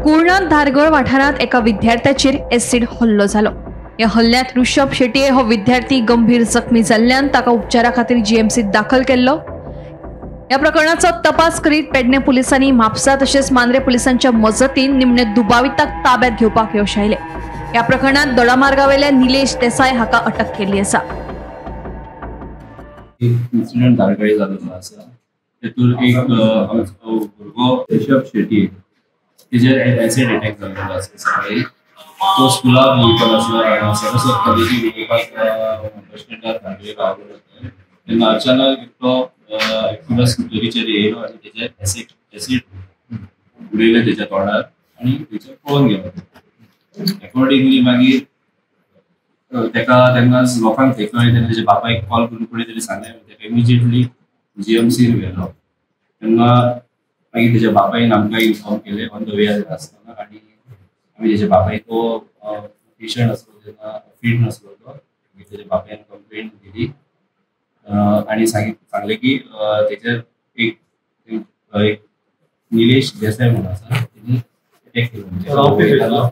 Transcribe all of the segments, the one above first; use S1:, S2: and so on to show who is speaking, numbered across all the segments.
S1: कुर्णा धारगळ वाठारात एका विद्यार्थ्याचेर एसिड हल्लो जालो। या हल्ल्यात ऋषभ शेट्ये हो विद्यार्थी गंभीर जखमी जाल्ल्यान ताका उपचारा खातीर जीएमसीत दाखल केल्लो। या प्रकरणाचो तपास करीत पेडणे पुलिसांनी म्हापसा तसेच मांद्रे पुलिसांच्या मजतीन निमणे दुबाविताक ताब्यात घेवपाक यश आयले। या प्रकरणात दोडामार्गावेल्या निलेश देसाई हाका अटक केली आसा।
S2: इन्सिडेंट धारगळे जाल्लो आसा। तेतून एक आमचो भुरगो ऋषभ शेट्ये तेजेर एसिड अटॅक जाल्लो आसा सकाळी। तो स्कुलाक वयतालो आसलो सरस्वत कॉलेजीक वयपाक बस स्टँडार धारगळे रावलो तेन्ना अचानक तो एक्टिवा स्कुटरीचेर येयलो आनी तेजेर एसिड उडयलें तेच्या तोंडार आनी तेचेर पळोवन गेलो। अकॉर्डिंगली मागीर तेका तेन्ना लोकांक थंय तेन्ना तेच्या बापायक कॉल करून पळय तेणी सांगलें तेका इमिजिएटली जीएमसीर व्हेलो। तेन्ना मागीर तेच्या बापायन आमकां इन्फॉर्म केलें ऑन द वे आसतना आनी आमी तेच्या बापायक तो पेशंट आसलो तेन्ना फीट नासलो तो तेच्या बापायन कंप्लेंट दिली आनी सांगलें की तेचेर एक निलेश देसाई म्हणून आसा तेणी अटॅक केलो।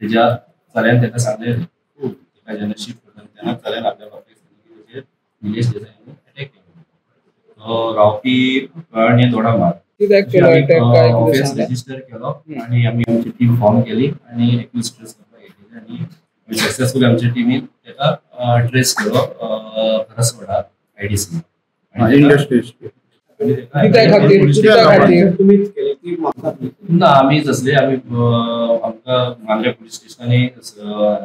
S2: तेच्या चल्यान तेका सांगलें तेका जेन्ना शिफ्ट करता तेन्ना चल्यान आपल्या बापायक सांगलें की तेचेर निलेश देसाईन अटॅक केलो। रावपी कळणे दोडामार्ग ऑफिस रजिस्टर केलो आनी आमी आमची टीम फॉर्म केली आनी एक्यूज ट्रेस करपाक गेली आनी सक्सेसफुली आमच्या टीमीन तेका ट्रेस केलो खरसवाडा आयडीसी आमीच असले आमी आमकां मांद्रे पुलीस स्टेशनांनी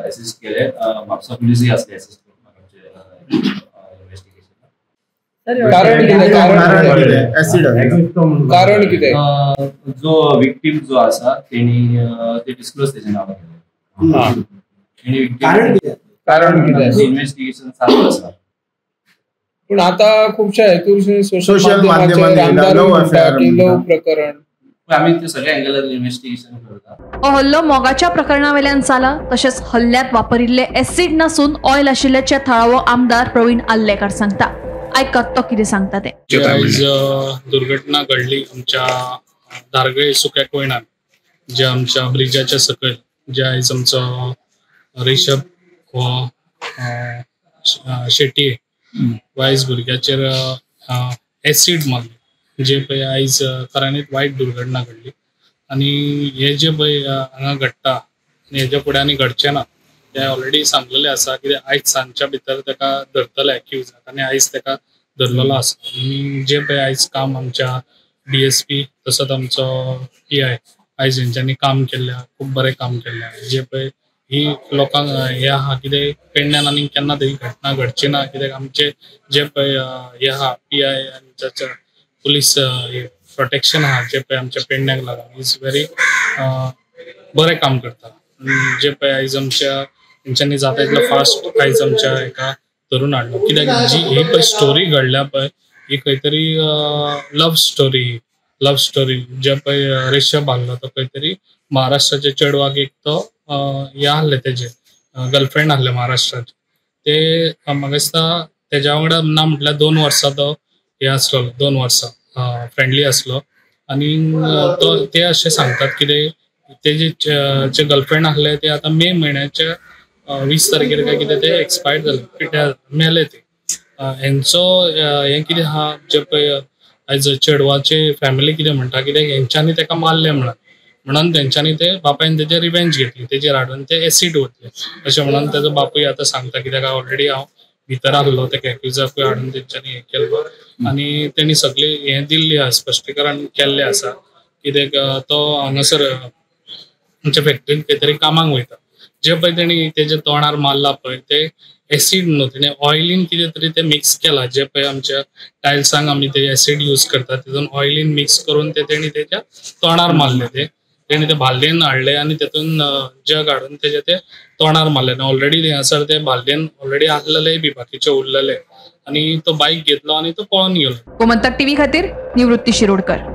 S2: असिस्ट केले। म्हापसा पुलीसय असले असिस्ट करपाक आमचे
S3: कारण कितें
S2: जो विक्टीम जो आसा तेणी ते डिस्क्लोज तेजे नांव केलें।
S3: कारण कितें
S2: इन्व्हेस्टिगेशन चालू आसा।
S3: पण आता खुबशा हेतून
S4: सोशल माध्यमांचेर
S3: प्रकरण
S2: आमी ते सगळ्या अँगलार इन्व्हेस्टिगेशन करता।
S1: हो हल्लो मोगाच्या प्रकरणावेल्यान जाला तसेच हल्ल्यात वापरिल्ले एसिड नसून ऑयल आशिल्ल्याचे थळावो आमदार प्रवीण आल्लेकर सांगता। ऐकत तो कितें सांगता ते।
S5: आज दुर्घटना घडली आमच्या धारगळे सुक्या कोयणान जे आमच्या ब्रिजाच्या सकयल जे आयज आमचो ऋषभ हो शेट्ये वायस भुरग्याचेर एसिड मारले जे पळय आयज खऱ्यांनीच वायट दुर्घटना घडली आनी हे जे पळय हांगा घडटा आनी हेच्या फुडें आनी घडचें ना ते ऑलरेडी सांगलेले आसा की आयज सांजच्या भितर तेका धरतले एक्यूजाक आनी आयज तेका धरलेलो आसा। आनी जे पळय आयज काम आमच्या DSP तसोच आमचो PI आयज हेंच्यांनी काम केल्लें खूब बरें काम केल्लें जे पळय ही लोकांक हे आहा कितें पेडण्यान आनी केन्ना तरी घटना घडची ना कित्याक आमचे जे पळय हे आहा PI आनी पुलीस प्रोटेक्शन आहा जे पळय आमच्या पेडण्याक लागून इज व्हेरी बरें काम करता। जे पळय आयज आमच्या हेंच्यांनी जाता तितलो फास्ट आयज आमच्या एका धरून हाडलो कित्याक जी ही पळय स्टोरी घडल्या पळय ही खंय तरी लव स्टोरी जे पळय ऋषभ आहलो तो खंय तरी महाराष्ट्राच्या चेडवाक एक तो हे आहले तेजे गर्लफ्रेंड आहले महाराष्ट्राचे ते म्हाका दिसता तेज्या वांगडा ना म्हटल्यार 2 वर्सां तो हे आसलो 2 वर्सां फ्रेंडली आसलो आनी तो ते अशें सांगतात कितें तेजे जे गर्लफ्रेंड आहले ते आतां मे म्हयन्याच्या 20 तारखेर काय कितें ते एक्सपायर्ड जाले कित्याक मेले ते हेंचो हे कितें आहा जे पळय आयज चेडवाचे फॅमिली कितें म्हणटा कित्याक हेंच्यांनी तेका मारले म्हणून तेंच्यांनी ते बापायन तेजेर रिवेंज घेतली तेजेर हाडून ते एसिड ओतले अशें म्हणून तेजो बापूय आतां सांगता कित्याक ऑलरेडी हांव भितर आहलो तेका एक्युजाकूय हाडून तेंच्यांनी हे केल्लो आनी तेणी सगळी हे दिल्ली आसा स्पश्टीकरण केल्लें आसा कित्याक तो हांगासर आमच्या फॅक्टरीन खंय तरी कामाक वयता जे पळय तेणी तेच्या तोंडार मारला पळय ते एसिड न्हू तेणे ऑयलीन कितें तरी ते मिक्स केला जे पळय आमच्या टायल्सांक आमी ते एसिड यूज करतात तितून ऑयलीन मिक्स करून ते तेणी तेच्या तोंडार मारले तेणी ते भाल्लेन हाडले आनी तेतून जग हाडून तेजे ते तोंडार मारले ऑलरेडी थंयसर ते भाल्लेन ऑलरेडी आहलेले बी बाकीचे उरलेले आनी तो बायक घेतलो आनी तो पळोवन गेलो।
S1: गोमंतक टीव्ही खातीर निवृत्ती शिरोडकर।